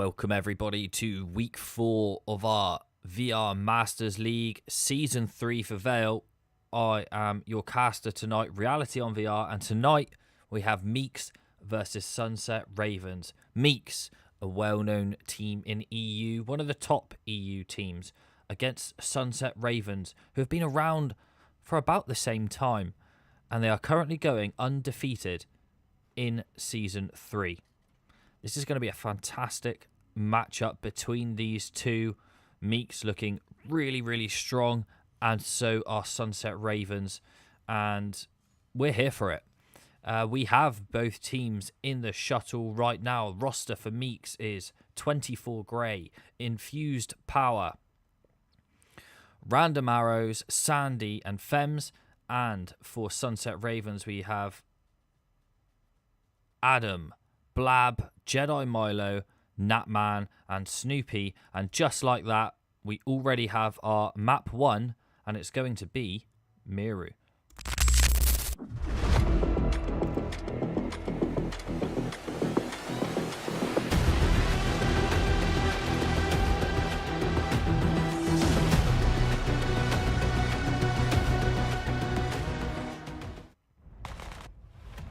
Welcome everybody to week 4 of our VR Masters League Season 3 for VAIL. I am your caster tonight, Reality on VR, and tonight we have Meax versus SunsetRavens. Meax, a well-known team in EU, one of the top EU teams, against SunsetRavens, who have been around for about the same time, and they are currently going undefeated in Season 3. This is going to be a fantastic matchup between these two. Meax looking really, really strong, and so are SunsetRavens, and we're here for it. We have both teams in the shuttle right now. Roster for Meax is 24 Grey, Infused Power, Random Arrows, Sandy, and Fems. And for SunsetRavens, we have Adam, Blab, Jedi Milo, Natman, and Snoopy. And just like that, we already have our map 1, and it's going to be Miru.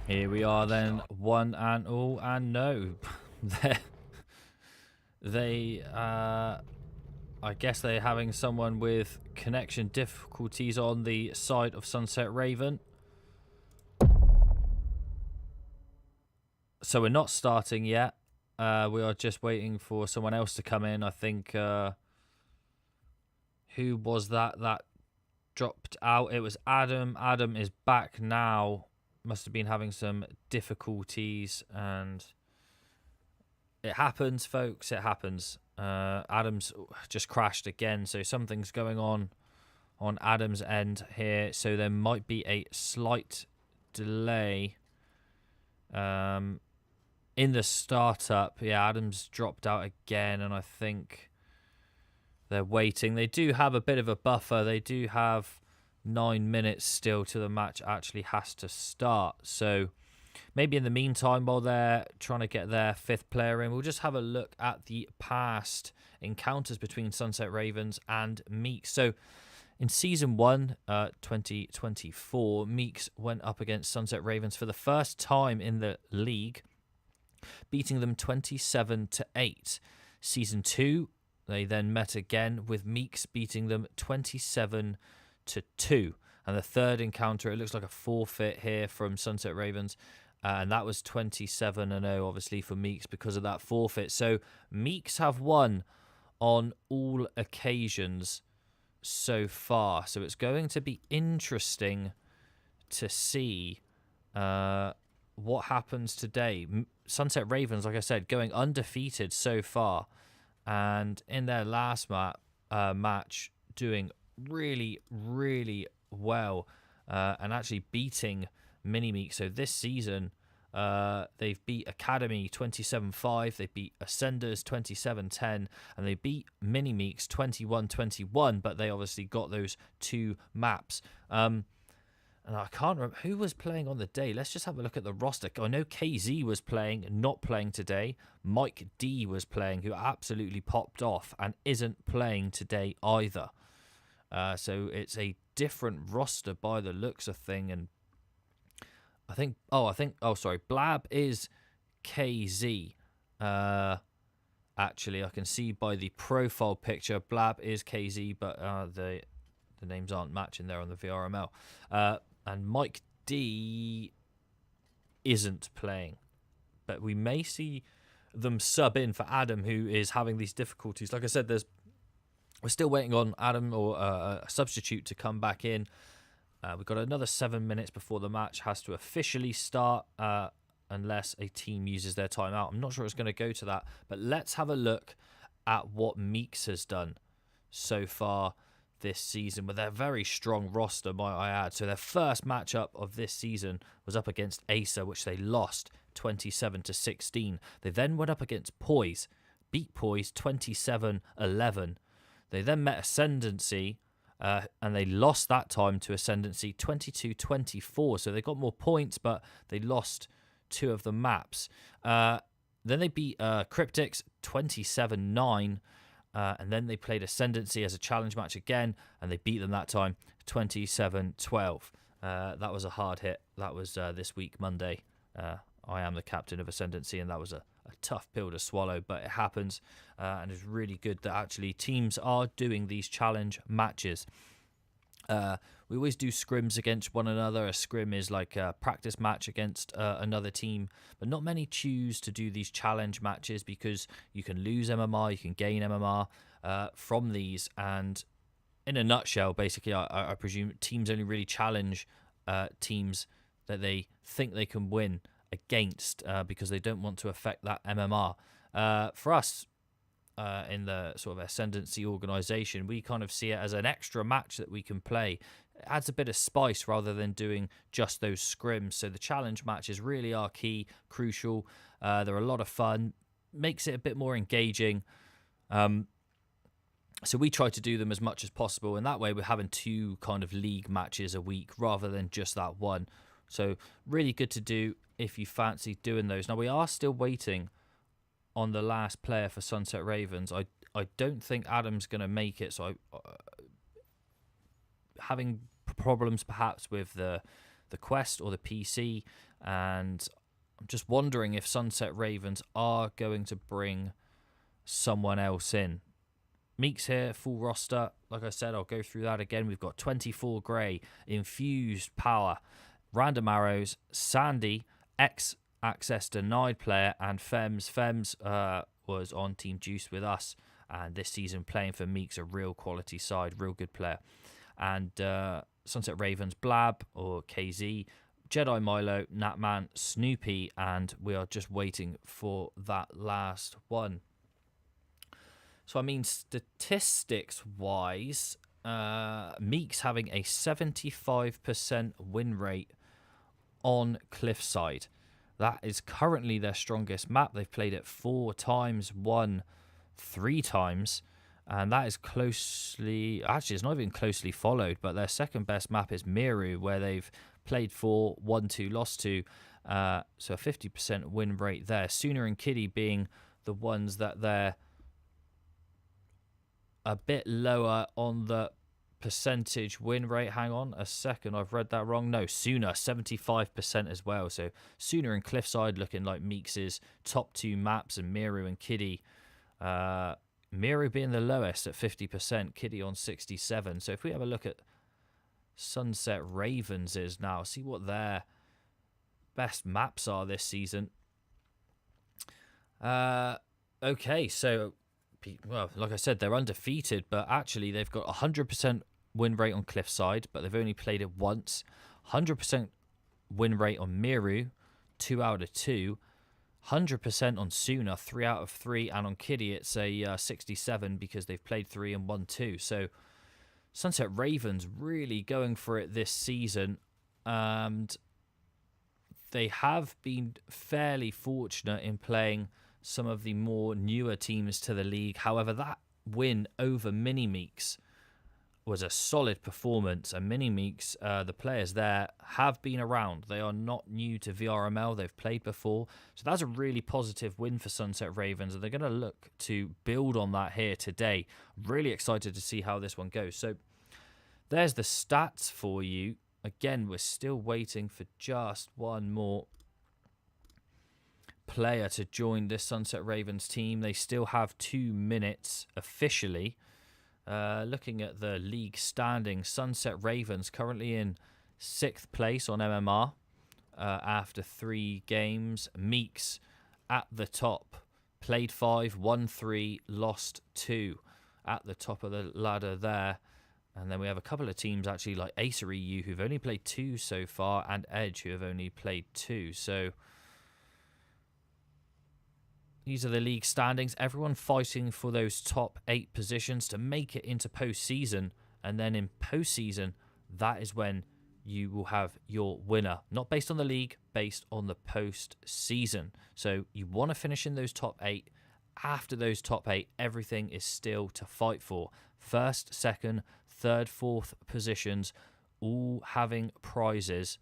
Here we are then, one and all, and no. I guess they're having someone with connection difficulties on the side of SunsetRaven. So we're not starting yet. We are just waiting for someone else to come in. I think, who was that dropped out? It was Adam. Adam is back now. Must have been having some difficulties, and it happens, folks. It happens. Adam's just crashed again, so something's going on Adam's end here. So there might be a slight delay in the startup. Yeah, Adam's dropped out again, and I think they're waiting. They do have a bit of a buffer. They do have 9 minutes still till the match actually has to start. So maybe in the meantime, while they're trying to get their 5th player in, we'll just have a look at the past encounters between SunsetRavens and Meax. So in Season 1, 2024, Meax went up against SunsetRavens for the first time in the league, beating them 27-8. Season 2, they then met again with Meax beating them 27-2. And the third encounter, it looks like a forfeit here from SunsetRavens, and that was 27-0 obviously for Meax because of that forfeit. So Meax have won on all occasions so far, so it's going to be interesting to see what happens today. SunsetRavens, like I said, going undefeated so far, and in their last match doing really, really well, and actually beating Mini-Meax. So this season, they've beat Academy 27-5, they beat Ascenders 27-10, and they beat Mini-Meax 21-21, but they obviously got those 2 maps. And I can't remember who was playing on the day. Let's just have a look at the roster. I know KZ was playing, not playing today. Mike D was playing, who absolutely popped off and isn't playing today either. So it's a different roster by the looks of thing, and Blab is KZ. Actually, I can see by the profile picture, Blab is KZ, but the names aren't matching there on the VRML. And Mike D isn't playing, but we may see them sub in for Adam, who is having these difficulties. Like I said, we're still waiting on Adam or a substitute to come back in. We've got another 7 minutes before the match has to officially start, unless a team uses their timeout. I'm not sure it's going to go to that, but let's have a look at what Meax has done so far this season with their very strong roster, might I add. So their first matchup of this season was up against Acer, which they lost 27-16. They then went up against Poise, beat Poise 27-11. They then met Ascendancy, and they lost that time to Ascendancy 22-24. So they got more points, but they lost 2 of the maps. Then they beat Cryptics 27-9. And then they played Ascendancy as a challenge match again, and they beat them that time 27-12. That was a hard hit. That was this week, Monday. I am the captain of Ascendancy, and that was a tough pill to swallow, but it happens. And it's really good that actually teams are doing these challenge matches. We always do scrims against one another. A scrim is like a practice match against another team, but not many choose to do these challenge matches because you can lose MMR, you can gain MMR from these. And in a nutshell, basically, I presume teams only really challenge teams that they think they can win against because they don't want to affect that MMR. For us, in the sort of Ascendancy organisation, we kind of see it as an extra match that we can play. It adds a bit of spice rather than doing just those scrims. So the challenge matches really are key, crucial. They're a lot of fun, makes it a bit more engaging. So we try to do them as much as possible, and that way we're having 2 kind of league matches a week rather than just that one. So really good to do if you fancy doing those. Now we are still waiting on the last player for SunsetRavens. I don't think Adam's going to make it, so having problems perhaps with the Quest or the PC, and I'm just wondering if SunsetRavens are going to bring someone else in. Meax here, full roster. Like I said, I'll go through that again. We've got 24 Grey, Infused Power, Random Arrows, Sandy, Access Denied player, and Fems. Fems was on Team Juice with us, and this season playing for Meax, a real quality side, real good player. And SunsetRavens, Blab or KZ, Jedi Milo, Natman, Snoopy, and we are just waiting for that last one. So I mean, statistics-wise, Meax having a 75% win rate on Cliffside. That is currently their strongest map. They've played it 4 times, won 3 times, and that is closely... Actually, it's not even closely followed, but their second best map is Miru, where they've played 4, won 2, lost 2. So a 50% win rate there. Suna and Kiddy being the ones that they're a bit lower on the percentage win rate. Hang on a second, I've read that wrong. No, Suna 75% as well. So Suna and Cliffside looking like Meax's top 2 maps, and Miru and Kiddy, Miru being the lowest at 50%, Kiddy on 67. So if we have a look at SunsetRavens is now, see what their best maps are this season. Okay, so well, like I said, they're undefeated, but actually they've got 100% win rate on Cliffside, but they've only played it once. 100% win rate on Miru, 2 out of 2. 100% on Suna, 3 out of 3. And on Kiddy, it's a 67 because they've played 3 and won 2. So SunsetRavens really going for it this season. And they have been fairly fortunate in playing some of the more newer teams to the league. However, that win over Mini Meax was a solid performance, and Mini Meax, the players there have been around. They are not new to VRML. They've played before. So that's a really positive win for SunsetRavens, and they're going to look to build on that here today. Really excited to see how this one goes. So there's the stats for you. Again, we're still waiting for just one more player to join this SunsetRavens team. They still have 2 minutes officially. Looking at the league standings, SunsetRavens currently in 6th place on MMR after 3 games. Meax at the top, played 5, won 3, lost 2, at the top of the ladder there. And then we have a couple of teams actually like Acer EU who've only played 2 so far, and Edge who have only played 2. So these are the league standings. Everyone fighting for those top 8 positions to make it into postseason. And then in postseason, that is when you will have your winner. Not based on the league, based on the postseason. So you want to finish in those top 8. After those top 8, everything is still to fight for. 1st, 2nd, 3rd, 4th positions, all having prizes.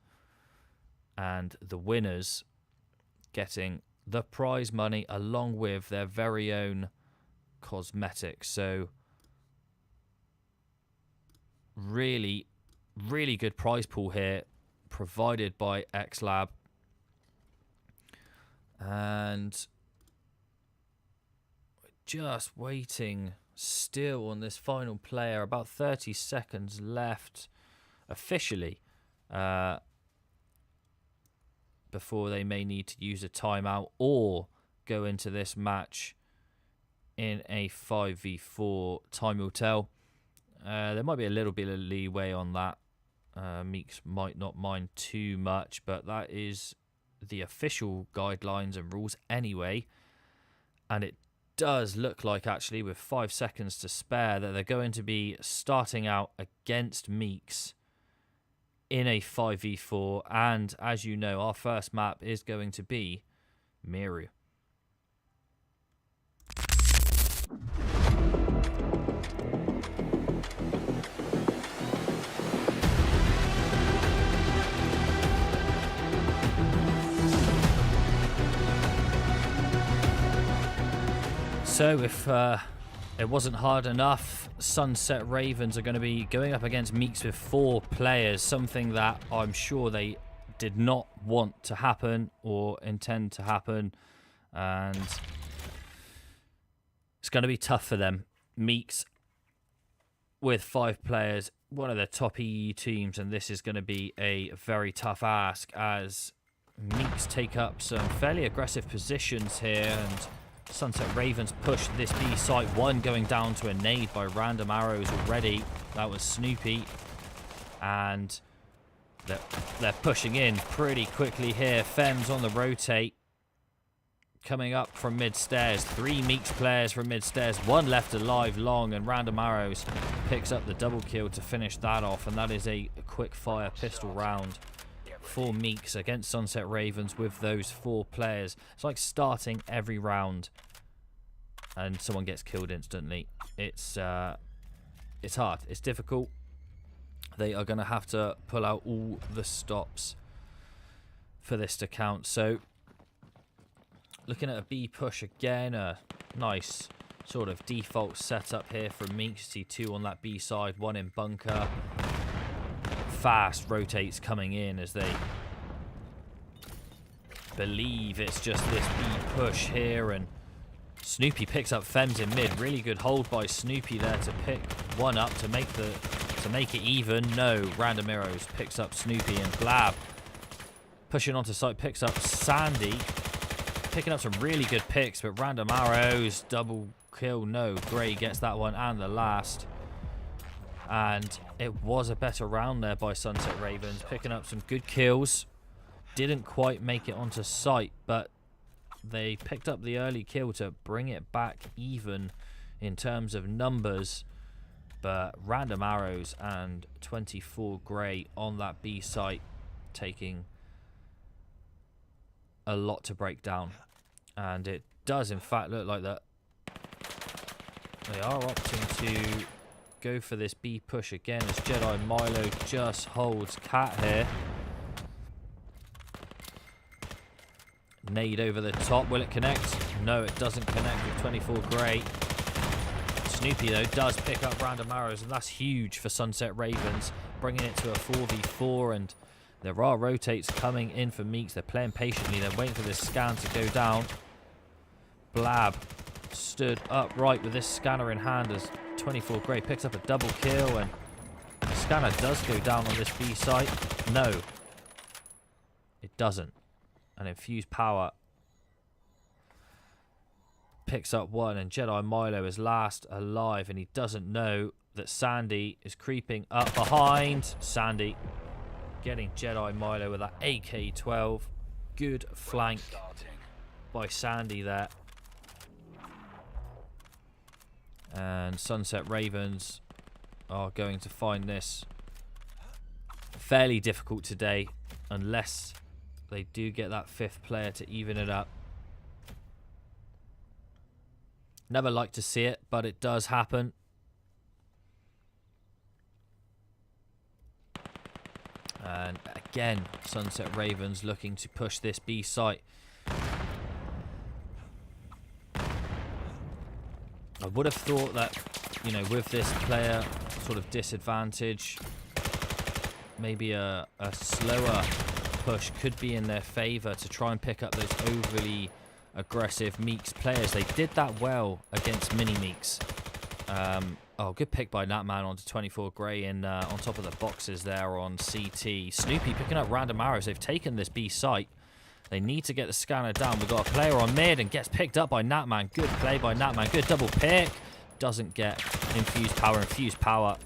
And the winners getting the prize money along with their very own cosmetics. So really, really good prize pool here provided by XLab. And just waiting still on this final player. About 30 seconds left officially before they may need to use a timeout or go into this match in a 5v4. Time will tell. There might be a little bit of leeway on that. Meax might not mind too much, but that is the official guidelines and rules anyway. And it does look like, actually, with 5 seconds to spare, that they're going to be starting out against Meax in a 5v4. And as you know, our first map is going to be Miru. So if it wasn't hard enough, SunsetRavens are going to be going up against Meax with 4 players, something that I'm sure they did not want to happen or intend to happen, and it's going to be tough for them. Meax with 5 players, one of the top EE teams, and this is going to be a very tough ask as Meax take up some fairly aggressive positions here, and SunsetRavens push this B site. One going down to a nade by random arrows already. That was Snoopy. And they're pushing in pretty quickly here. Fem's on the rotate. Coming up from mid-stairs. 3 Meax players from mid-stairs. 1 left alive long, and random arrows picks up the double kill to finish that off. And that is a quick fire pistol round for Meax against SunsetRavens with those 4 players. It's like starting every round and someone gets killed instantly. It's hard. It's difficult. They are going to have to pull out all the stops for this to count. So looking at a B push again, a nice sort of default setup here from Meax. See 2 on that B side, 1 in bunker. Fast rotates coming in as they believe it's just this B push here, and Snoopy picks up Fems in mid. Really good hold by Snoopy there to pick 1 up to make it even. No, random arrows picks up Snoopy, and Blab pushing onto site picks up Sandy, picking up some really good picks, but random arrows double kill. No, Gray gets that one and the last. And it was a better round there by SunsetRavens, picking up some good kills. Didn't quite make it onto site, but they picked up the early kill to bring it back even in terms of numbers. But random arrows and 24 Grey on that B site, taking a lot to break down. And it does in fact look like that they are opting to go for this B push again as Jedi Milo just holds Cat here. Nade over the top. Will it connect? No, it doesn't connect with 24 Grey. Snoopy, though, does pick up random arrows, and that's huge for SunsetRavens, bringing it to a 4v4, and there are rotates coming in for Meax. They're playing patiently. They're waiting for this scan to go down. Blab stood upright with this scanner in hand as 24 Grey picks up a double kill, and the scanner does go down on this B site. No, it doesn't. And Infused Power picks up 1, and Jedi Milo is last alive, and he doesn't know that Sandy is creeping up behind. Sandy getting Jedi Milo with that AK-12. Good flank by Sandy there. And SunsetRavens are going to find this fairly difficult today, unless they do get that 5th player to even it up. Never like to see it, but it does happen. And again, SunsetRavens looking to push this B site. I would have thought that, you know, with this player sort of disadvantage, maybe a slower push could be in their favor to try and pick up those overly aggressive Meax players. They did that well against mini Meax. Oh, good pick by Natman onto 24 Grey and on top of the boxes there on CT. Snoopy picking up random arrows. They've taken this B site. They need to get the scanner down. We've got a player on mid and gets picked up by Natman. Good play by Natman. Good double pick. Doesn't get infused power. Infused power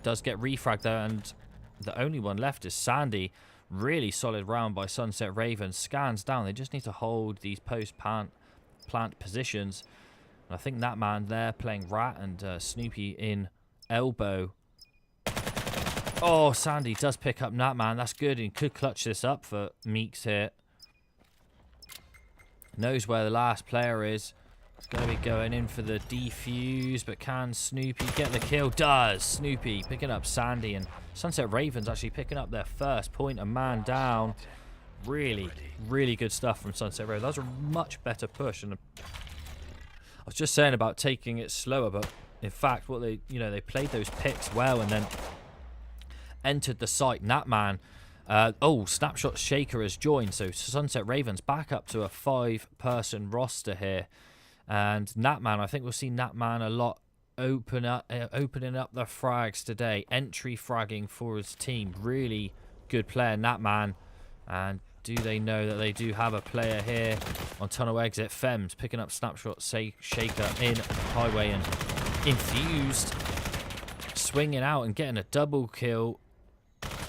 does get refragged though, and the only one left is Sandy. Really solid round by SunsetRavens. Scans down. They just need to hold these post-plant positions. And I think Natman there playing Rat and Snoopy in elbow. Oh, Sandy does pick up Natman. That's good. He could clutch this up for Meax here. Knows where the last player is. It's going to be going in for the defuse, but can Snoopy get the kill? Does. Snoopy picking up Sandy, and SunsetRavens actually picking up their first point. A man down. Really, really good stuff from SunsetRavens. That was a much better push. And I was just saying about taking it slower, but in fact, what they, you know, they played those picks well and then entered the site. Natman. Oh, Snapshot Shaker has joined, so SunsetRavens back up to a 5-person roster here. And Natman, I think we'll see Natman a lot opening up the frags today. Entry fragging for his team. Really good player, Natman. And do they know that they do have a player here on tunnel exit? Fems picking up Snapshot Shaker in highway and infused. Swinging out and getting a double kill.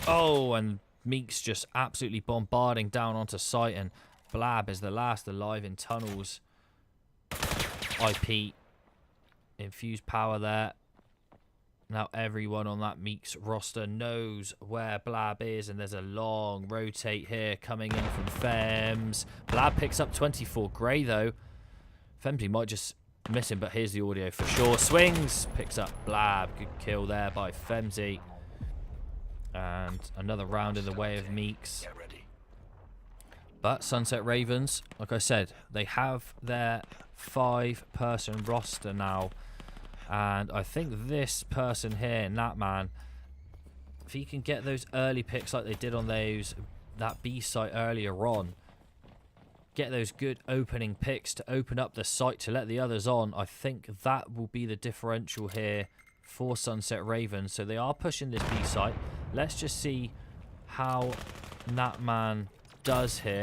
Oh, and Meax just absolutely bombarding down onto site, and Blab is the last alive in tunnels. IP infused power there. Now everyone on that Meax roster knows where Blab is, and there's a long rotate here coming in from Fems. Blab picks up 24 Grey though. Femsy might just miss him, but here's the audio for sure. Swings, picks up Blab. Good kill there by Femsy. And another round in the way of Meax. But SunsetRavens, like I said, they have their 5-person roster now. And I think this person here, Natman, if he can get those early picks like they did on that B site earlier on, get those good opening picks to open up the site to let the others on, I think that will be the differential here for SunsetRavens. So they are pushing this B site. Let's just see how Natman does here.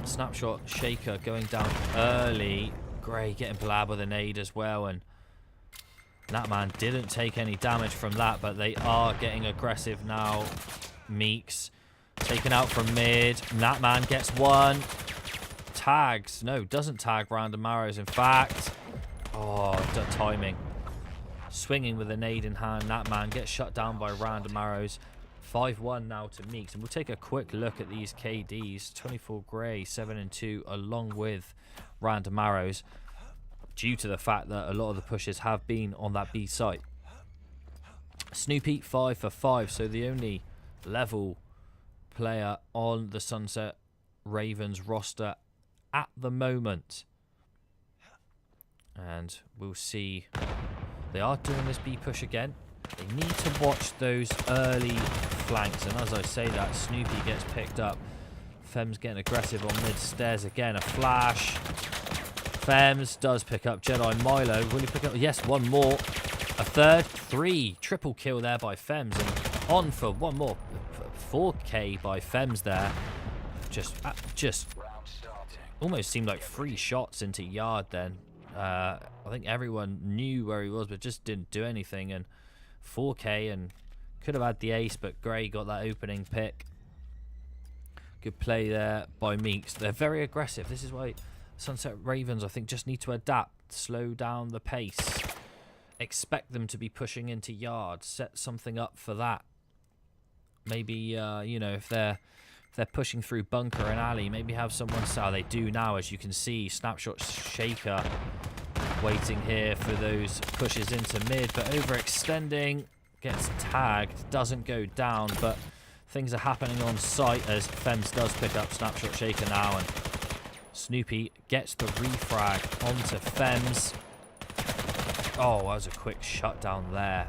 Snapshot Shaker going down early. Grey getting Blab with a nade as well, and Natman didn't take any damage from that, but they are getting aggressive now. Meax taken out from mid. Natman gets one. Tags. No, doesn't tag random arrows, in fact. Oh, timing. Swinging with a nade in hand. Natman gets shut down by random arrows. 5-1 now to Meax. And we'll take a quick look at these KDs. 24 Grey, 7 and 2, along with random arrows, due to the fact that a lot of the pushes have been on that B site. Snoopy, 5 for 5. So the only level player on the SunsetRavens roster at the moment. And we'll see. They are doing this B push again. They need to watch those early flanks. And as I say that, Snoopy gets picked up. Fems getting aggressive on mid stairs again. A flash. Fems does pick up Jedi Milo. Will he pick up? Yes, one more. A third. 3. Triple kill there by Fems. And on for one more. 4K by Fems there. Just almost seemed like 3 shots into yard then. I think everyone knew where he was, but just didn't do anything. And 4K, and could have had the ace, but Grey got that opening pick. Good play there by Meax. They're very aggressive. This is why SunsetRavens, I think, just need to adapt, slow down the pace, expect them to be pushing into yard, set something up for that. Maybe you know, if they're pushing through bunker and alley, maybe have someone. So they do now, as you can see. Snapshot Shaker waiting here for those pushes into mid, but overextending, gets tagged, doesn't go down, but things are happening on site as Fems does pick up Snapshot Shaker now, and Snoopy gets the refrag onto Fems. Oh, that was a quick shutdown there.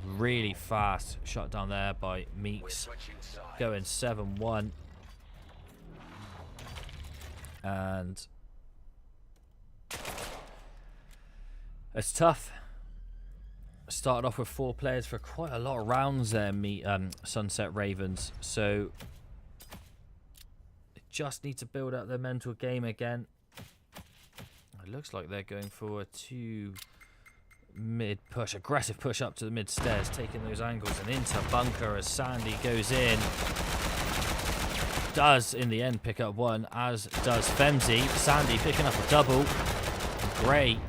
Really fast shutdown there by Meax. Going 7-1. And it's tough. Started off with 4 players for quite a lot of rounds there, SunsetRavens. So they just need to build up their mental game again. It looks like they're going for a 2 mid push, aggressive push up to the mid stairs, taking those angles and into bunker as Sandy goes in. Does in the end pick up 1, as does Femzy. Sandy picking up a double. Gray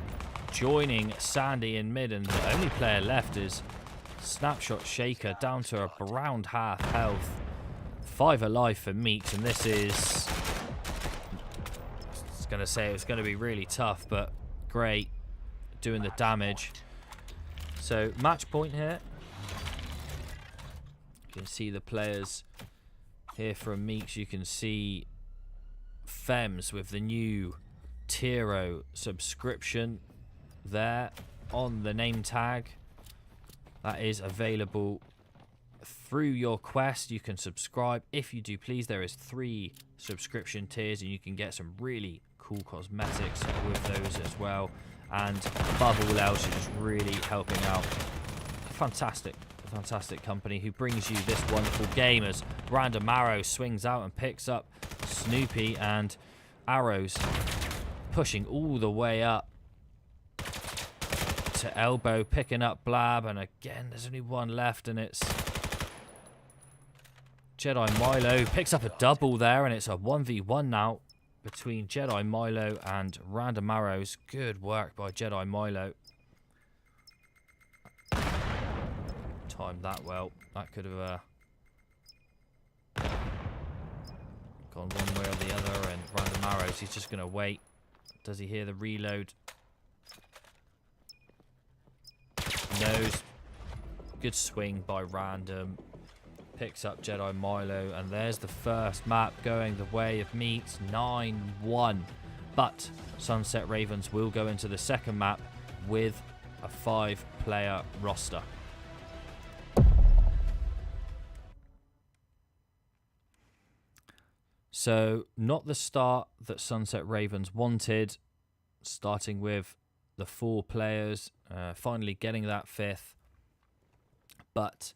joining Sandy in mid, and the only player left is Snapshot Shaker, down to around half health. 5 alive for Meax, and this is, I was going to say it was going to be really tough, but Gray doing the damage. So match point here. You can see the players here from Meax. You can see Fems with the new Tiro subscription there on the name tag. That is available through your quest. You can subscribe if you do please. There is 3 subscription tiers, and you can get some really cool cosmetics with those as well. And above all else, you're just really helping out a fantastic company who brings you this wonderful game, as Random Arrow swings out and picks up Snoopy, and Arrows pushing all the way up to elbow, picking up Blab, and again there's only 1 left, and it's Jedi Milo picks up a double there, and it's a 1v1 now between Jedi Milo and Random Arrows. Good work by Jedi Milo. Timed that well. That could have gone one way or the other, and Random Arrows, he's just going to wait. Does he hear the reload? Knows. Good swing by Random. Picks up Jedi Milo, and there's the first map going the way of Meax, 9-1. But SunsetRavens will go into the second map with a 5-player roster. So not the start that SunsetRavens wanted, starting with the 4 players, finally getting that 5th, but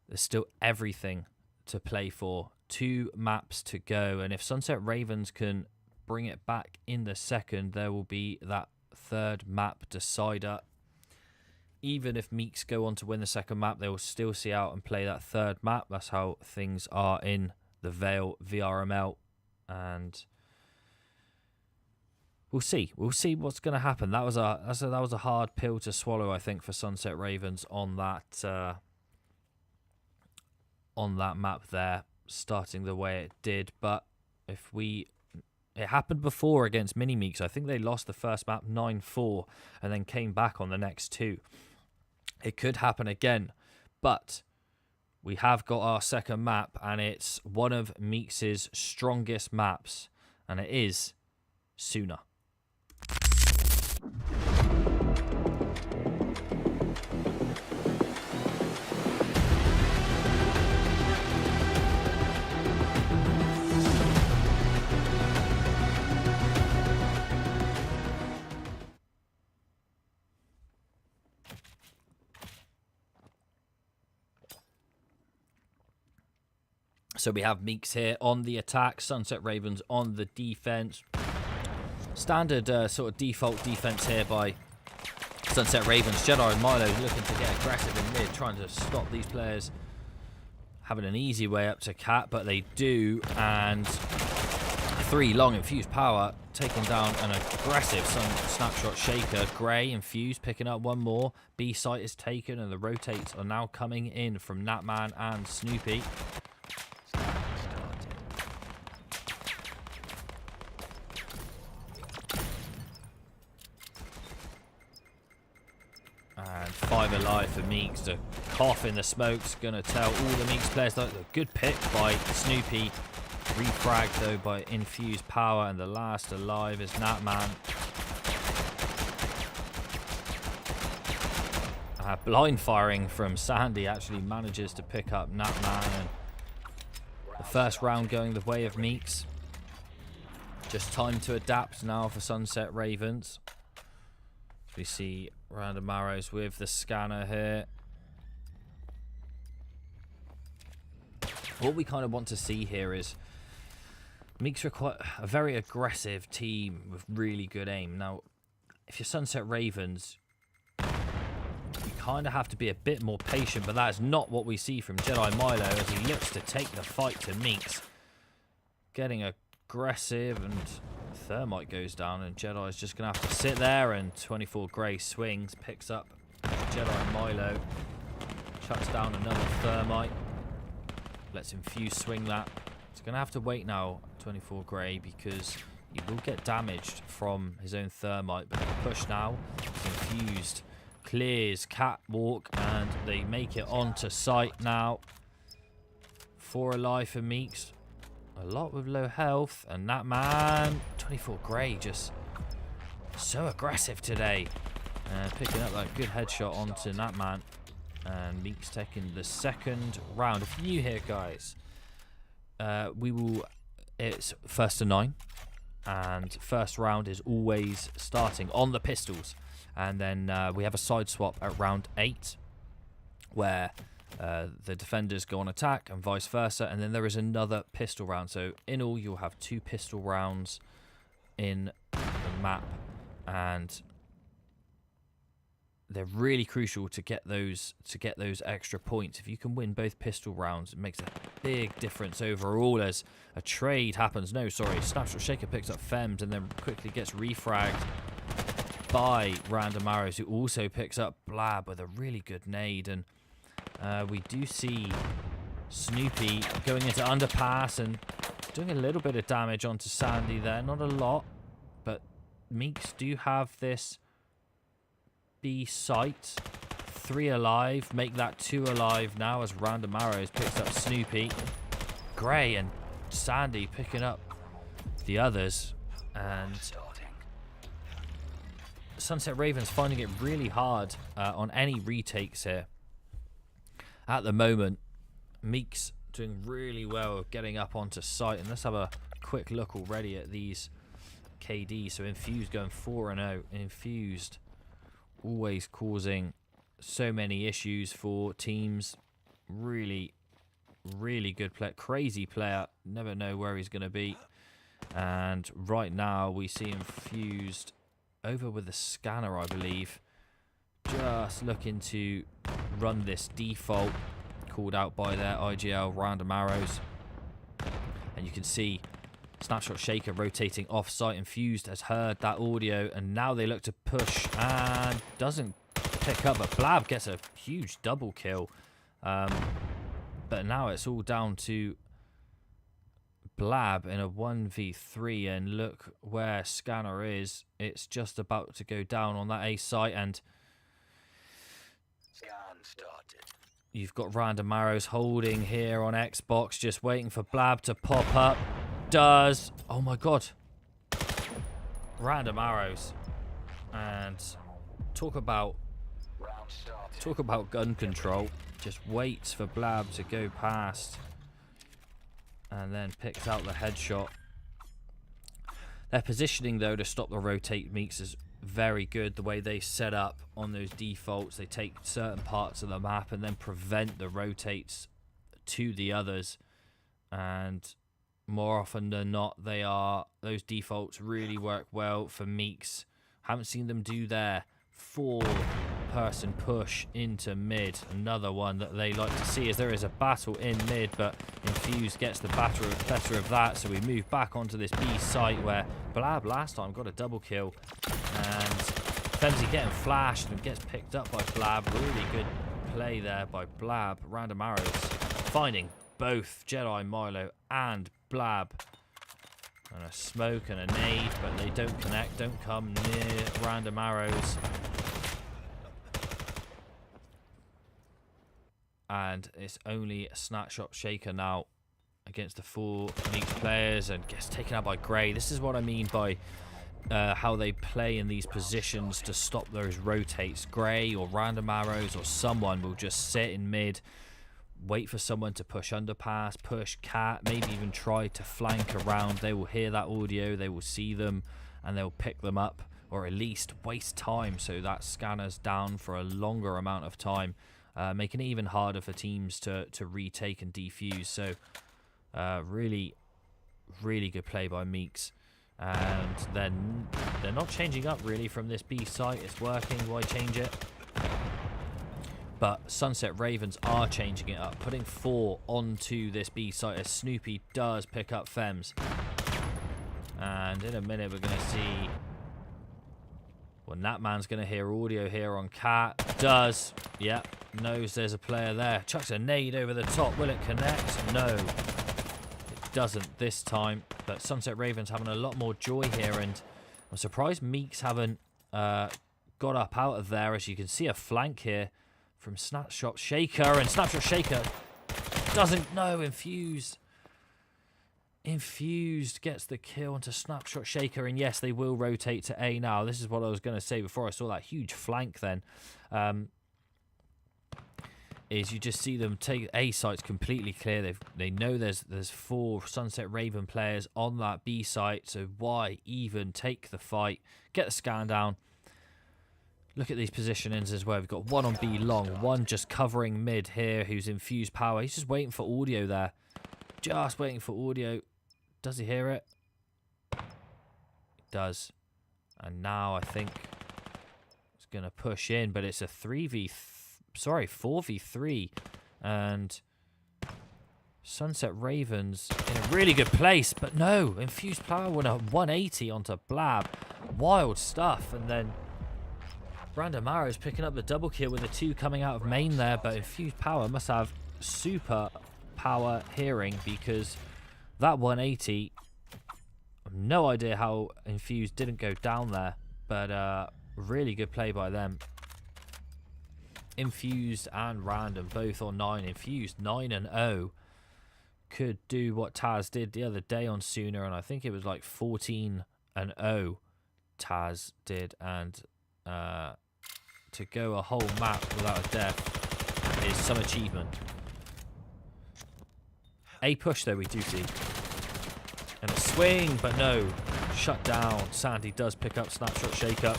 there's still everything to play for. 2 maps to go, and if SunsetRavens can bring it back in the second, there will be that 3rd map decider. Even if Meax go on to win the second map, they will still see out and play that 3rd map. That's how things are in the VAIL VRML, and we'll see what's going to happen. That was a hard pill to swallow, I think, for SunsetRavens on that map there, starting the way it did. But it happened before against Mini Meax. I think they lost the first map 9-4 and then came back on the next 2. It could happen again, but we have got our second map, and it's one of Meax's strongest maps, and it is Suna. So we have Meax here on the attack, SunsetRavens on the defense. Standard sort of default defense here by SunsetRavens. Jedi and Milo looking to get aggressive in mid, trying to stop these players having an easy way up to Cat, but they do, and 3 long infused power, taking down an aggressive Snapshot Shaker. Gray infused, picking up 1 more. B site is taken, and the rotates are now coming in from Natman and Snoopy. And 5 alive for Meax. The cough in the smoke's going to tell all the Meax players that a good pick by Snoopy Refragged though by infused power, and the last alive is Natman. Blind firing from Sandy actually manages to pick up Natman, and the first round going the way of Meax. Just time to adapt now for SunsetRavens. We see Random Arrows with the scanner here. What we kind of want to see here is Meax are quite a very aggressive team with really good aim. Now, if you're SunsetRavens, you kind of have to be a bit more patient, but that is not what we see from Jedi Milo as he looks to take the fight to Meax. Getting aggressive, and Thermite goes down, and Jedi is just going to have to sit there, and 24 Grey swings, picks up Jedi Milo, shuts down another Thermite, lets Infuse swing that. He's going to have to wait now, 24 Grey, because he will get damaged from his own Thermite, but the push now is Infused. Clears Catwalk, and they make it onto site now. 4 alive for Meax. A lot with low health, and that man, 24 Grey, just so aggressive today. Picking up that good headshot onto that man. And Meax taking the second round. If you're new here, guys, it's first to 9. And first round is always starting on the pistols. And then we have a side swap at round 8, where the defenders go on attack and vice versa. And then there is another pistol round. So in all, you'll have 2 pistol rounds in the map. And they're really crucial to get those extra points. If you can win both pistol rounds, it makes a big difference overall as a trade happens. No, sorry, Snapshot Shaker picks up Fems and then quickly gets refragged by Random Arrows, who also picks up Blab with a really good nade. And we do see Snoopy going into underpass and doing a little bit of damage onto Sandy there. Not a lot, but Meax do have this B site. 3 alive, make that 2 alive now as Random Arrows picks up Snoopy. Grey and Sandy picking up the others, and SunsetRavens finding it really hard on any retakes here. At the moment, Meax doing really well of getting up onto site, and let's have a quick look already at these KD. So Infused going 4-0. Infused always causing so many issues for teams. Really, really good player. Crazy player. Never know where he's going to be. And right now we see Infused over with the scanner, I believe. Just looking to run this default called out by their IGL Random Arrows. And you can see Snapshot Shaker rotating off-site. Infused has heard that audio, and now they look to push and doesn't pick up, but Blab gets a huge double kill. But now it's all down to Blab in a 1v3, and look where Scanner is. It's just about to go down on that A site, and you've got Random Arrows holding here on Xbox, just waiting for Blab to pop up. Does. Oh my god. Random Arrows. And talk about gun control. Just waits for Blab to go past and then picks out the headshot. Their positioning though to stop the rotate Meax is very good. The way they set up on those defaults, they take certain parts of the map and then prevent the rotates to the others, and more often than not, those defaults really work well for Meax. Haven't seen them do their 4-person push into mid. Another one that they like to see, as there is a battle in mid, but Infused gets the better of that. So we move back onto this B site where Blab last time got a double kill, and Femsy getting flashed and gets picked up by Blab. Really good play there by Blab. Random Arrows finding both Jedi Milo and Blab, and a smoke and a nade, but they don't connect, don't come near Random Arrows. And it's only a Snapshot Shaker now against the 4 Meax players and gets taken out by Grey. This is what I mean by how they play in these positions to stop those rotates. Grey or random arrows or someone will just sit in mid, wait for someone to push underpass, push cat, maybe even try to flank around. They will hear that audio, they will see them, and they'll pick them up, or at least waste time so that scanner's down for a longer amount of time, making it even harder for teams to retake and defuse. So really good play by Meax. And then they're not changing up really from this B site. It's working, why change it? But SunsetRavens are changing it up, putting 4 onto this B site as Snoopy does pick up Fems. And in a minute we're going to see... Well, Natman's going to hear audio here on Cat. Does. Yep. Knows there's a player there. Chucks a nade over the top. Will it connect? No. It doesn't this time. But SunsetRavens having a lot more joy here. And I'm surprised Meax haven't got up out of there. As you can see a flank here from Snapshot Shaker. And Snapshot Shaker doesn't know. Infused gets the kill onto Snapshot Shaker, and yes, they will rotate to A now. This is what I was going to say before I saw that huge flank then. Is you just see them take A site's completely clear. They know there's 4 SunsetRaven players on that B site, so why even take the fight? Get the scan down. Look at these positionings as well. We've got 1 on B long, 1 just covering mid here who's infused power. He's just waiting for audio there. Just waiting for audio. Does he hear it? He does. And now I think it's going to push in, but it's a 4v3. And SunsetRavens in a really good place, but no. Infused power went a 180 onto Blab. Wild stuff. And then Random Arrows picking up the double kill with the 2 coming out of main there, but Infused power must have super power hearing, because that 180, no idea how Infused didn't go down there, but really good play by them. Infused and Random both on 9. Infused 9 and 0 could do what Taz did the other day on Suna, and I think it was like 14 and 0 Taz did, and to go a whole map without a death is some achievement. A push though we do see. And a swing, but no. Shut down. Sandy does pick up Snapshot Shaker.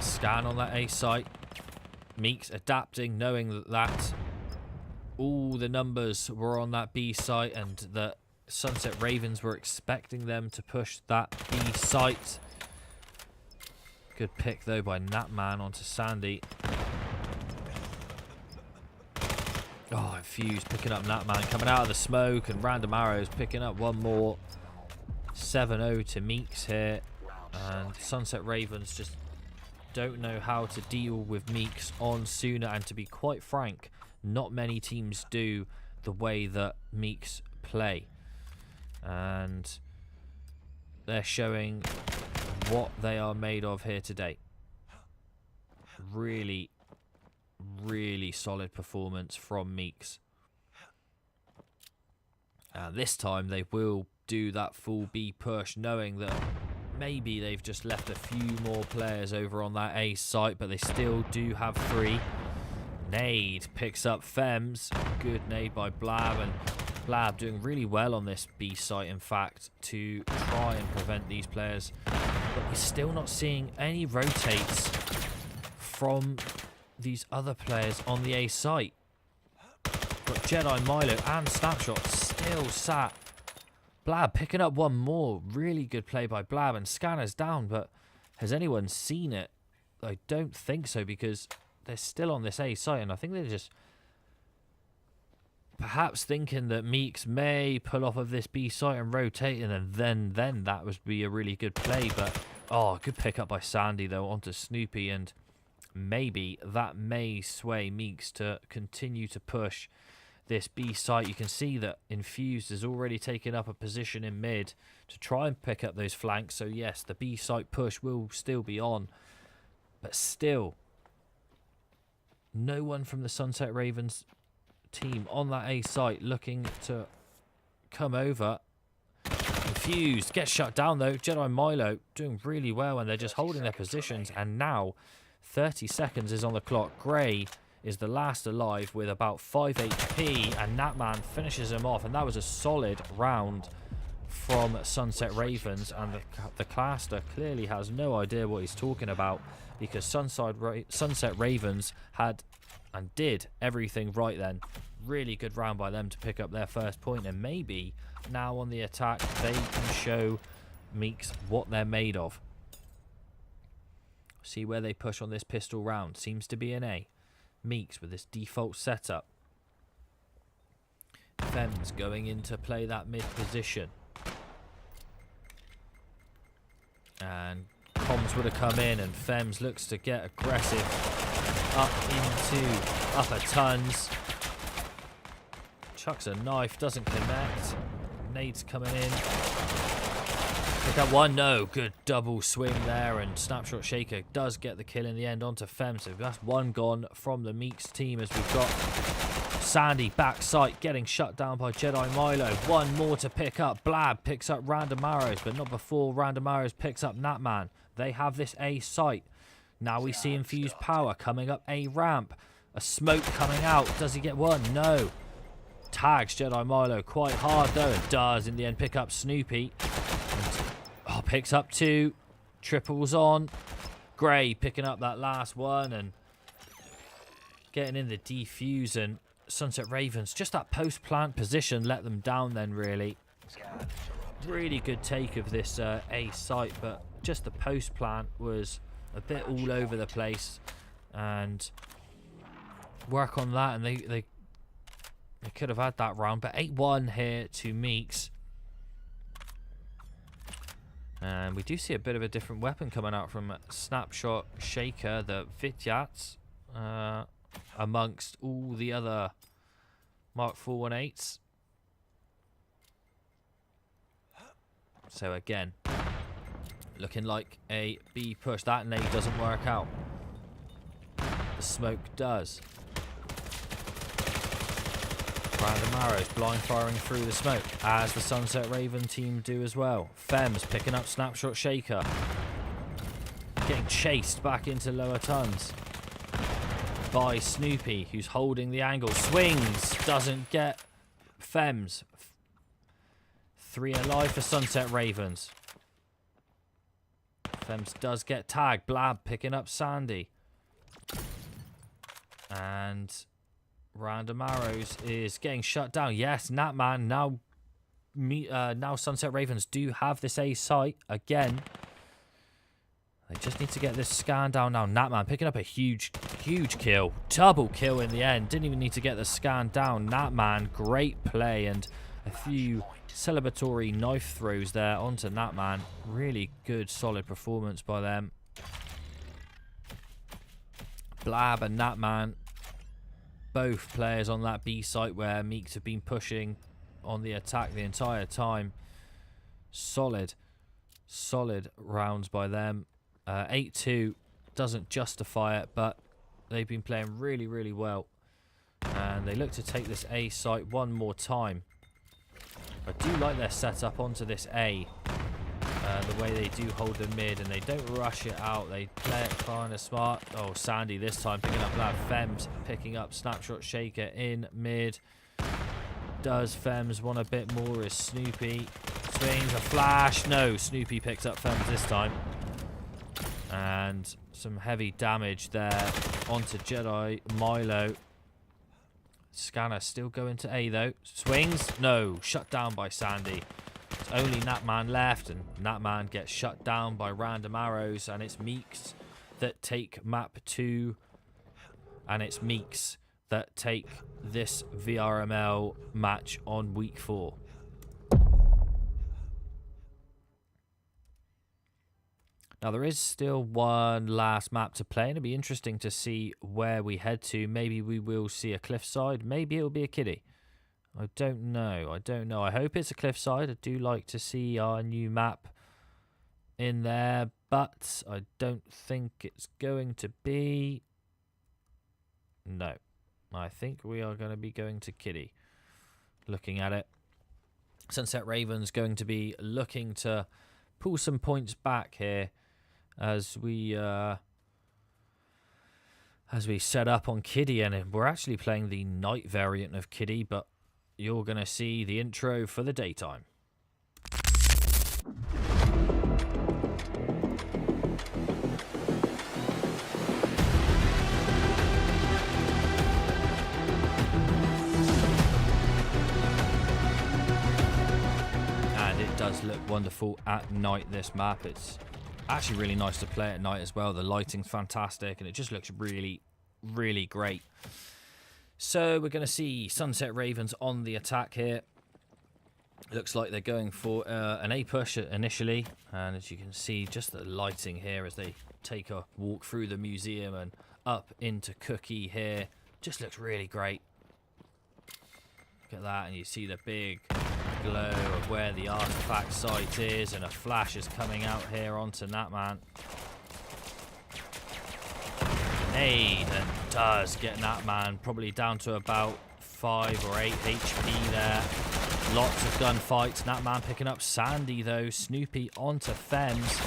Scan on that A site. Meax adapting, knowing that all the numbers were on that B site and that SunsetRavens were expecting them to push that B site. Good pick though by Natman onto Sandy. Oh, Infused picking up Natman, coming out of the smoke, and Random Arrows picking up 1 more. 7-0 to Meax here. And SunsetRavens just don't know how to deal with Meax on Suna, and to be quite frank, not many teams do the way that Meax play. And they're showing what they are made of here today. Really solid performance from Meax. This time they will do that full B push, knowing that maybe they've just left a few more players over on that A site, but they still do have 3. Nade picks up Fems. Good nade by Blab, and Blab doing really well on this B site, in fact, to try and prevent these players. But we're still not seeing any rotates from these other players on the A site. But Jedi, Milo and Snapshot still sat. Blab picking up 1 more. Really good play by Blab, and Scanner's down, but has anyone seen it? I don't think so, because they're still on this A site, and I think they're just perhaps thinking that Meax may pull off of this B site and rotate, and then that would be a really good play. But oh, good pick up by Sandy though onto Snoopy, and maybe that may sway Meax to continue to push this B site. You can see that Infused has already taken up a position in mid to try and pick up those flanks. So yes, the B site push will still be on, but still No one from the SunsetRavens team on that A site looking to come over. Confused, gets shut down though. Jedi Milo doing really well, and they're just holding their positions. And now 30 seconds is on the clock. Grey is the last alive with about 5 HP, and Natman finishes him off. And that was a solid round from SunsetRavens, and the caster clearly has no idea what he's talking about, because SunsetRavens had and did everything right then. Really good round by them to pick up their first point, and maybe now on the attack they can show Meax what they're made of. See where they push on this pistol round. Seems to be an A. Meax with this default setup. Fem's going in to play that mid position. And comms would have come in, and Fems looks to get aggressive up into upper tons. Chucks a knife, doesn't connect. Nades coming in. Pick up one, no. Good double swing there, and Snapshot Shaker does get the kill in the end onto Fem. So that's one gone from the Meax team, as we've got Sandy back sight getting shut down by Jedi Milo. One more to pick up. Blab picks up Random Arrows, but not before Random Arrows picks up Natman. They have this A site. Now we see Infused Power coming up A ramp. A smoke coming out. Does he get one? No. Tags Jedi Milo quite hard though. It does in the end pick up Snoopy. And, picks up two. Triples on. Grey picking up that last one and getting in the defuse, and SunsetRavens, just that post-plant position let them down then, really. Really good take of this A site, but just the post-plant was a bit all over the place, and work on that, and they could have had that round. But 8-1 here to Meax. And we do see a bit of a different weapon coming out from Snapshot Shaker, the Vityats, amongst all the other Mark 418s. So again, looking like a B push. That nade doesn't work out. The smoke does. Random Arrows blind firing through the smoke, as the SunsetRaven team do as well. Fems picking up Snapshot Shaker. Getting chased back into lower tons by Snoopy, who's holding the angle. Swings, doesn't get Fems. 3 alive for SunsetRavens. Fems does get tagged. Blab picking up Sandy. And Random Arrows is getting shut down. Yes, Natman. Now SunsetRavens do have this A site again. They just need to get this scan down now. Natman picking up a huge kill. Double kill in the end. Didn't even need to get the scan down. Natman, great play, and a few celebratory knife throws there onto Natman. Really good, solid performance by them. Blab and Natman, both players on that B site where Meax have been pushing on the attack the entire time. Solid rounds by them. 8-2 doesn't justify it, but they've been playing really well, and they look to take this A site one more time. I do like their setup onto this A, the way they do hold the mid, and they don't rush it out. They play it kind of smart. Oh, Sandy this time picking up that. Fems picking up Snapshot Shaker in mid. Does Fems want a bit more? Is Snoopy swings a flash? No, Snoopy picks up Fems this time. And some heavy damage there onto Jedi Milo. Scanner still going to A though. Swings? No. Shut down by Sandy. It's only Natman left, and Natman gets shut down by Random Arrows, and it's Meax that take map 2. And it's Meax that take this VRML match on week 4. Now, there is still one last map to play, and it'll be interesting to see where we head to. Maybe we will see a cliffside. Maybe it'll be a kiddie. I don't know. I hope it's a cliffside. I do like to see our new map in there, but I don't think it's going to be. No. I think we are going to be going to Kitty. Looking at it. SunsetRavens going to be looking to pull some points back here as we set up on Kitty, and we're actually playing the night variant of Kitty, but you're going to see the intro for the daytime. And it does look wonderful at night, this map. It's actually really nice to play at night as well. The lighting's fantastic and it just looks really, really great. So we're going to see SunsetRavens on the attack here. Looks like they're going for an A push initially, and as you can see, just the lighting here as they take a walk through the museum and up into Cookie here, just looks really great. Look at that, and you see the big glow of where the artifact site is, and a flash is coming out here onto Natman. Nade, and does get Natman probably down to about 5 or 8 HP there. Lots of gunfights. Natman picking up Sandy though. Snoopy onto Fems.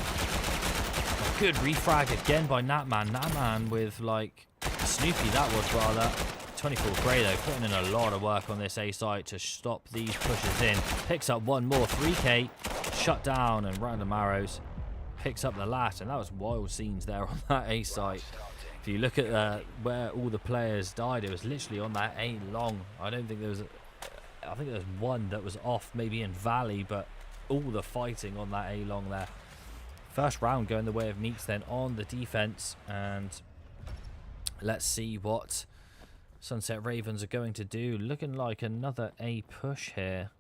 A good refrag again by Natman. Natman with like Snoopy, that was rather. 24 Grey though, putting in a lot of work on this A site to stop these pushes in. Picks up one more 3k. Shut down, and Random Arrows picks up the last, and that was wild scenes there on that A site. If you look at where all the players died, it was literally on that A long. I don't think there was I think there was one that was off maybe in Valley, but all the fighting on that A long there. First round going the way of Meax then on the defense, and let's see what SunsetRavens are going to do. Looking like another A push here.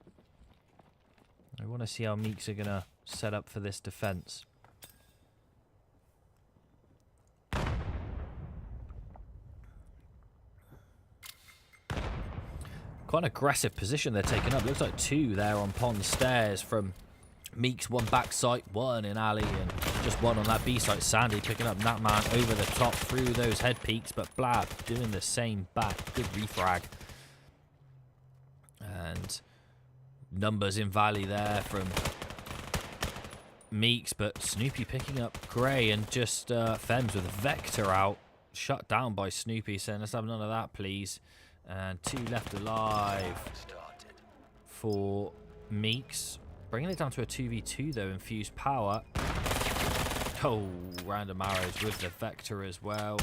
I want to see how Meax are going to set up for this defense. Quite an aggressive position they're taking up. Looks like 2 there on Pond Stairs from Meax. 1 back site, 1 in alley, and just 1 on that B site. Sandy picking up Natman over the top through those head peaks, but Blab doing the same back. Good refrag. And numbers in Valley there from Meax, but Snoopy picking up Grey, and just Fems with Vector out. Shut down by Snoopy, saying let's have none of that please. And 2 left alive for Meax. Bringing it down to a 2v2 though, infused power. Oh, Random Arrows with the Vector as well.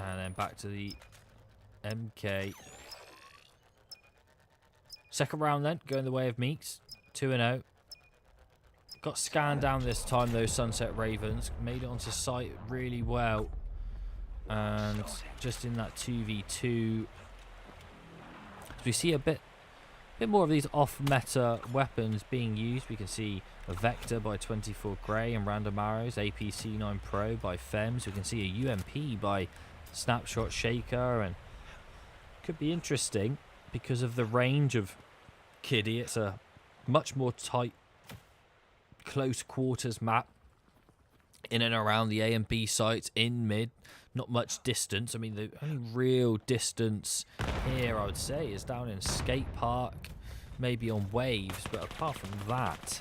And then back to the MK. Second round then, going the way of Meax. 2-0. Got scanned down this time though, SunsetRavens. Made it onto site really well. And just in that 2v2... we see a bit more of these off-meta weapons being used. We can see a Vector by 24 Grey and Random Arrows, APC9 Pro by Fems. We can see a UMP by Snapshot Shaker, and could be interesting because of the range of Kitty. It's a much more tight, close quarters map in and around the A and B sites in mid. Not much distance. I mean, the only real distance here, I would say, is down in Skate Park, maybe on Waves. But apart from that,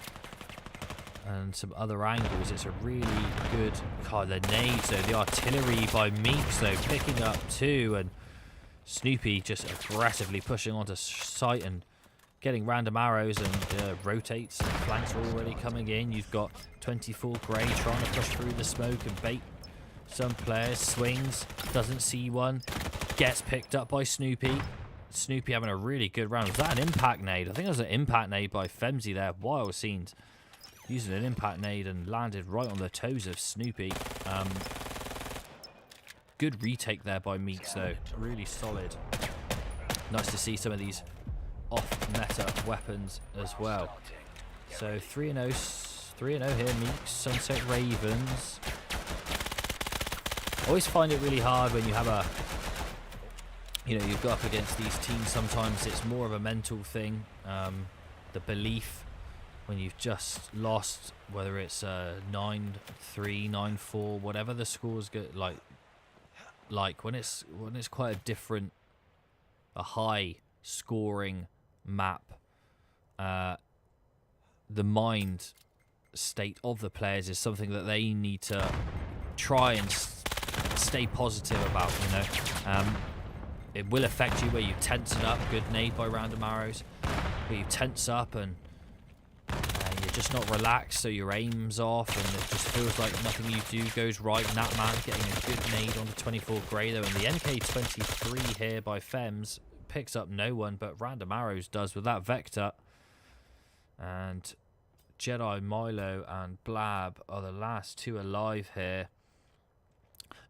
and some other angles, it's a really good... God, the nades, though. The artillery by Meax, though, picking up 2. And Snoopy just aggressively pushing onto site and getting Random Arrows, and rotates. And flanks are already coming in. You've got 24 Grey trying to push through the smoke and bait some players. Swings, doesn't see one, gets picked up by Snoopy. Snoopy having a really good round. Was that an impact nade? I think it was an impact nade by Femsy there. Wild scenes. Using an impact nade and landed right on the toes of Snoopy. Good retake there by Meax though. Really solid. Nice to see some of these off-meta weapons as well. So 3-0 here, Meax, SunsetRavens. Always find it really hard when you have a, you go up against these teams. Sometimes it's more of a mental thing. The belief when you've just lost, whether it's 9-3, 9-4, whatever the scores get, like like when it's quite a different, a high scoring map. The mind state of the players is something that they need to try and stay positive about, you know. It will affect you where you tense it up. Good nade by Random Arrows. Where you tense up and you're just not relaxed, so your aim's off and it just feels like nothing you do goes right. And that man getting a good nade on the 24 grey though. And the MK23 here by Fems picks up no one, but Random Arrows does with that Vector. And Jedi Milo and Blab are the last two alive here.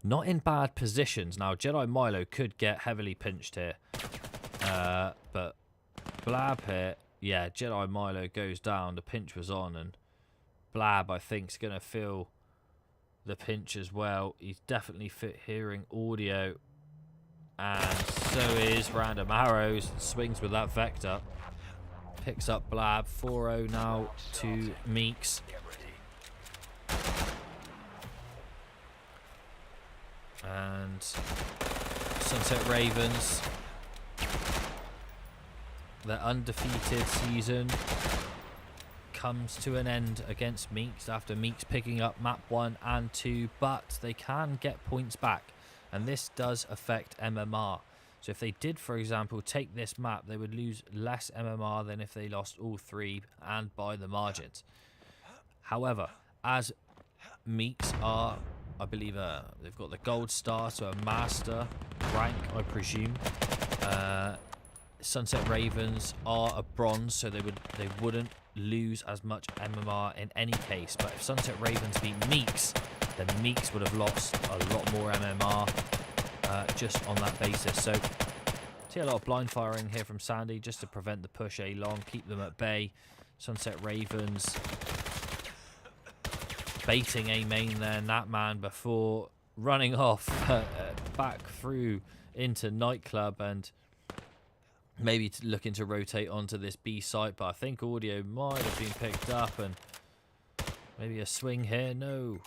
Not in bad positions. Now, Jedi Milo could get heavily pinched here. But Blab here, yeah, Jedi Milo goes down. The pinch was on. And Blab, I think, is going to feel the pinch as well. He's definitely hearing audio. And so is Random Arrows. Swings with that Vector. Picks up Blab. 4-0 now to Meax. And SunsetRavens, their undefeated season comes to an end against Meax after Meax picking up map 1 and 2, but they can get points back, and this does affect MMR. So if they did, for example, take this map, they would lose less MMR than if they lost all 3 and by the margins. However, as Meax are, I believe they've got the gold star, so a master rank, I presume. SunsetRavens are a bronze, so they wouldn't lose as much MMR in any case. But if SunsetRavens beat Meax, then Meax would have lost a lot more MMR just on that basis. So see a lot of blind firing here from Sandy just to prevent the push A long, keep them at bay. SunsetRavens baiting a main there, Natman, before running off back through into Nightclub and maybe looking to rotate onto this B site, but I think audio might have been picked up and maybe a swing here. No.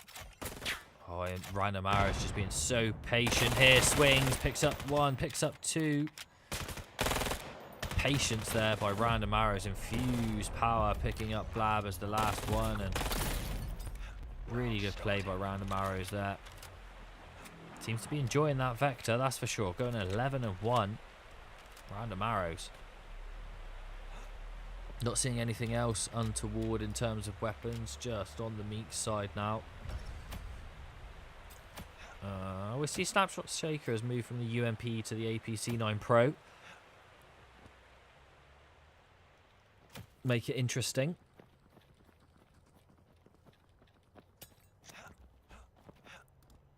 Oh, Random Arrows just being so patient here. Swings, picks up 1, picks up 2. Patience there by Random Arrows. Infused power, picking up Blab as the last one, and really good play by Random Arrows there. Seems to be enjoying that Vector, that's for sure. Going 11-1. Random Arrows. Not seeing anything else untoward in terms of weapons, just on the Meax side now. We see Snapshot Shaker has moved from the UMP to the APC9 Pro. Make it interesting.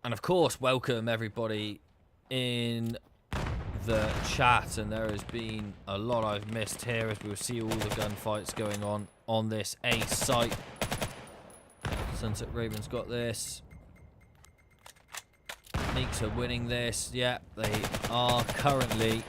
And of course, welcome everybody in the chat. And there has been a lot I've missed here as we'll see all the gunfights going on this A site. SunsetRavens got this. Meax are winning this. Yeah, they are currently.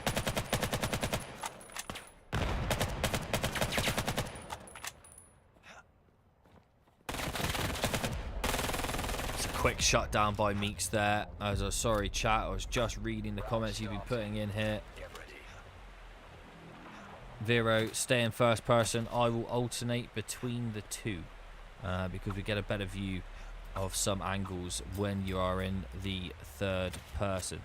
Quick shutdown by Meax there. Sorry chat, I was just reading the comments you've been putting in here. Vero, stay in first person. I will alternate between the two because we get a better view of some angles when you are in the third person.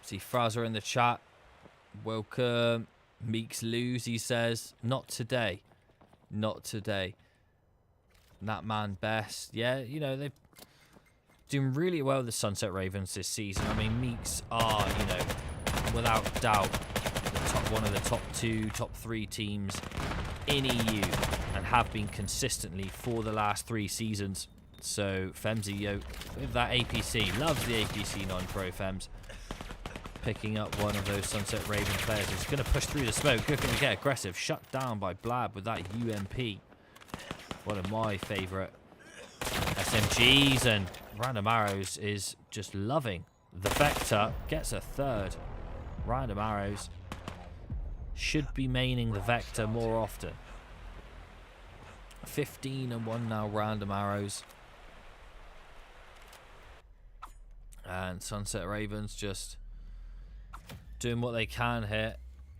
See Fraser in the chat. Welcome. Meax lose, he says. Not today. Not today. That man best. Yeah, you know, they're doing really well, the SunsetRavens, this season. I mean, Meax are, you know, without doubt, one of the top 2, top 3 teams in EU and have been consistently for the last 3 seasons. So, Femsy, with that APC, loves the APC9 Pro Fems. Picking up one of those SunsetRaven players who's going to push through the smoke. Looking to get aggressive. Shut down by Blab with that UMP. One of my favourite SMGs. And Random Arrows is just loving the Vector. Gets a third. Random Arrows should be maining the Vector more often. 15-1 now, random arrows. And SunsetRavens just doing what they can here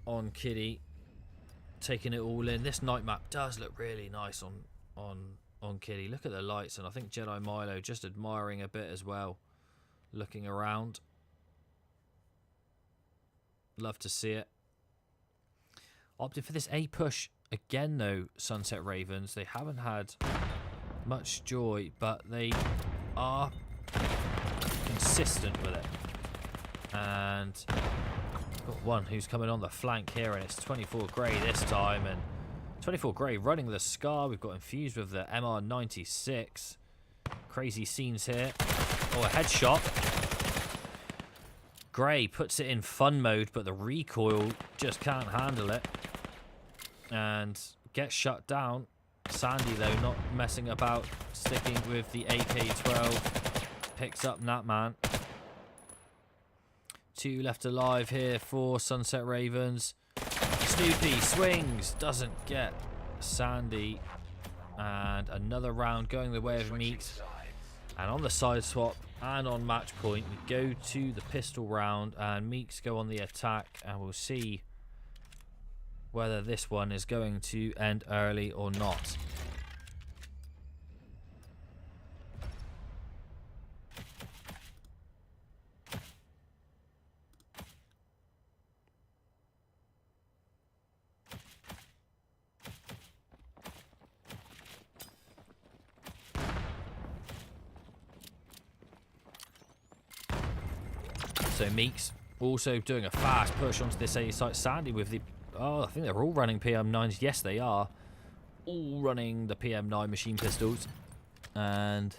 on Kitty, taking it all in. This night map does look really nice on Kitty. Look at the lights, and I think Jedi Milo just admiring a bit as well, looking around. Love to see it. Opted for this A push again though, SunsetRavens. They haven't had much joy, but they are consistent with it. And got one who's coming on the flank here, and it's 24 Grey this time, and 24 Grey running the Scar. We've got infused with the MR96. Crazy scenes here. Oh, a headshot. Grey puts it in fun mode, but the recoil just can't handle it and gets shut down. Sandy though not messing about, sticking with the AK-12. Picks up Natman. 2 left alive here for SunsetRavens. Snoopy swings, doesn't get Sandy. And another round going the way of Meax. And on the side swap and on match point, we go to the pistol round, and Meax go on the attack, and we'll see whether this one is going to end early or not. So Meax also doing a fast push onto this A site. Sandy with the... Oh, I think they're all running PM9s. Yes, they are. All running the PM9 machine pistols. And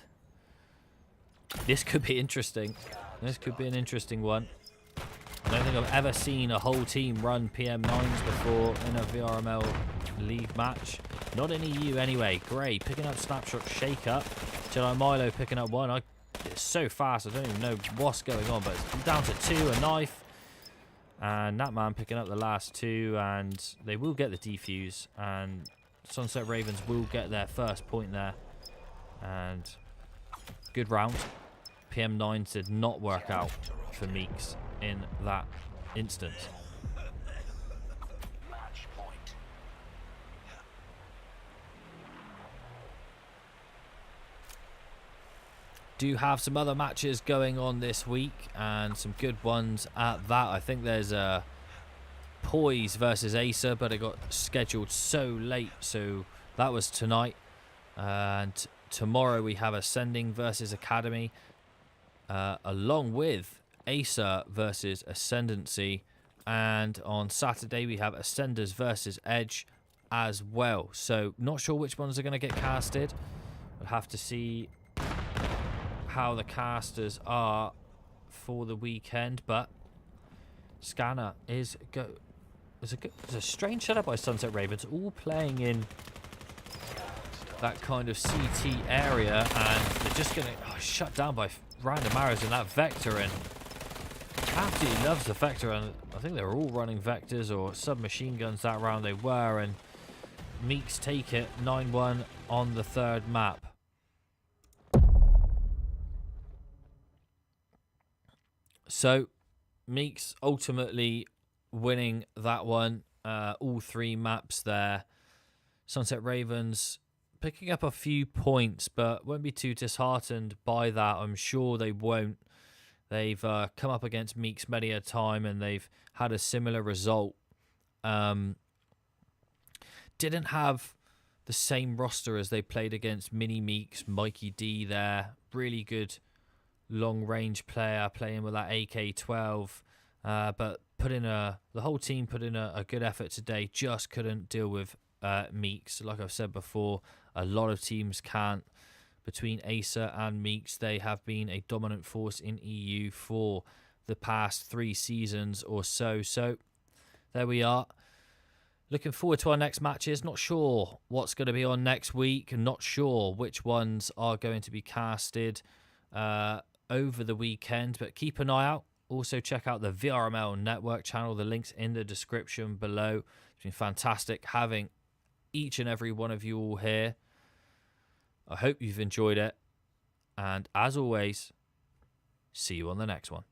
this could be interesting. This could be an interesting one. I don't think I've ever seen a whole team run PM9s before in a VRML league match. Not in EU anyway. Grey picking up snapshot shake up. Jedi Milo picking up one. It's so fast, I don't even know what's going on, but it's down to 2, a knife. And that man picking up the last 2, and they will get the defuse, and SunsetRavens will get their first point there. And good round. PM9 did not work out for Meax in that instance. Do have some other matches going on this week, and some good ones at that. I think there's a Poise versus Acer, but it got scheduled so late, so that was tonight. And tomorrow we have Ascending versus Academy, along with Acer versus Ascendancy. And on Saturday we have Ascenders versus Edge as well. So not sure which ones are going to get casted. We'll have to see how the casters are for the weekend, but Scanner is there's a strange setup by SunsetRavens, all playing in that kind of CT area, and they're just gonna shut down by random arrows in that Vector. And absolutely loves the Vector, and I think they were all running Vectors or submachine guns that round. They were, and Meax take it 9-1 on the third map. So, Meax ultimately winning that one. All 3 maps there. SunsetRavens picking up a few points, but won't be too disheartened by that. I'm sure they won't. They've come up against Meax many a time, and they've had a similar result. Didn't have the same roster as they played against Mini Meax, Mikey D there. Really good long range player playing with that AK-12, but the whole team put in a good effort today. Just couldn't deal with Meax. Like I've said before, a lot of teams can't. Between Acer and Meax, they have been a dominant force in EU for the past 3 seasons or so. So there we are. Looking forward to our next matches. Not sure what's going to be on next week. Not sure which ones are going to be casted over the weekend, but keep an eye out. Also check out the VRML network channel. The link's in the description below. It's been fantastic having each and every one of you all here. I hope you've enjoyed it. And as always, see you on the next one.